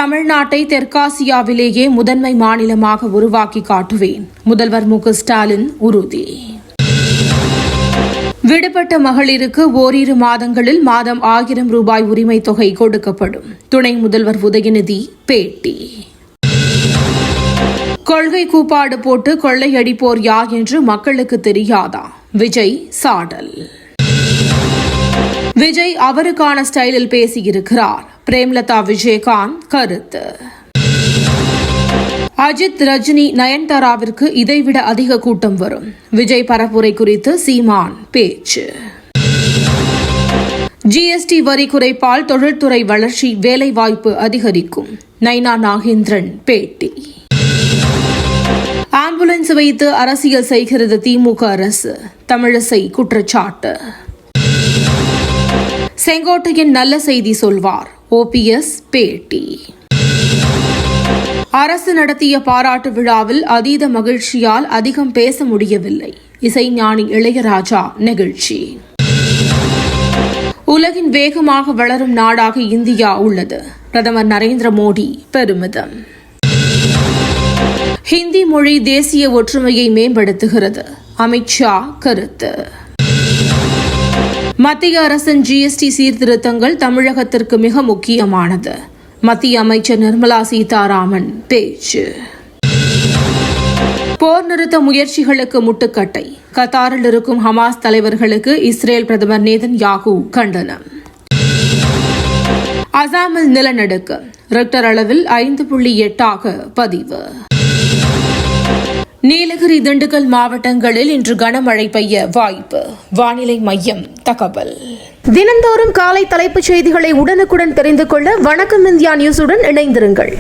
தமிழ்நாட்டை தெற்காசியாவிலேயே முதன்மை மாநிலமாக உருவாக்கி காட்டுவேன். முதல்வர் மு க ஸ்டாலின் உறுதி. விடுபட்ட மகளிருக்கு ஓரிரு மாதங்களில் மாதம் 1000 ரூபாய் உரிமை தொகை கொடுக்கப்படும். துணை முதல்வர் உதயநிதி பேட்டி. கொள்கை கூப்பாடு போட்டு கொள்ளையடிப்போர் யார் என்று மக்களுக்கு தெரியாதா? விஜய் சாடல். விஜய் அவருக்கான ஸ்டைலில் பேசியிருக்கிறார். பிரேம்லதா விஜயகாந்த் கருத்து. அஜித், ரஜினி, நயன்தாராவிற்கு இதைவிட அதிக கூட்டம் வரும். விஜய் பரப்புரை குறித்து சீமான் பேச்சு. ஜிஎஸ்டி வரி குறைப்பால் தொழில்துறை வளர்ச்சி, வேலைவாய்ப்பு அதிகரிக்கும். நைனா நாகேந்திரன் பேட்டி. ஆம்புலன்ஸ் வைத்து அரசியல் செய்கிறது திமுக அரசு. தமிழிசை குற்றச்சாட்டு. செங்கோட்டையன் நல்ல செய்தி சொல்வார். ஓபிஎஸ் பேட்டி. அரசு நடத்திய பாராட்டு விழாவில் அதீத மகிழ்ச்சியால் அதிகம் பேச முடியவில்லை. இசைஞானி இளையராஜா நெகிழ்ச்சி. உலகின் வேகமாக வளரும் நாடாக இந்தியா உள்ளது. பிரதமர் நரேந்திர மோடி பெருமிதம். ஹிந்தி மொழி தேசிய ஒற்றுமையை மேம்படுத்துகிறது. அமித்ஷா கருத்து. மத்திய அரசின் ஜிஎஸ்டி சீர்திருத்தங்கள் தமிழகத்திற்கு மிக முக்கியமானது. மத்திய அமைச்சர் நிர்மலா சீதாராமன் பேச்சு. போர் நிறுத்த முயற்சிகளுக்கு முட்டுக்கட்டை. கத்தாரில் இருக்கும் ஹமாஸ் தலைவர்களுக்கு இஸ்ரேல் பிரதமர் நேதன்யாகு கண்டனம். அசாமில் நிலநடுக்கம் ரிக்டர் அளவில் 5.8 பதிவு. நீலகிரி, திண்டுக்கல் மாவட்டங்களில் இன்று கனமழை பெய்ய வாய்ப்பு. வானிலை மையம் தகவல். தினந்தோறும் காலை தலைப்புச் செய்திகளை உடனுக்குடன் தெரிந்து கொள்ள வணக்கம் இந்தியா நியூஸுடன் இணைந்திருங்கள்.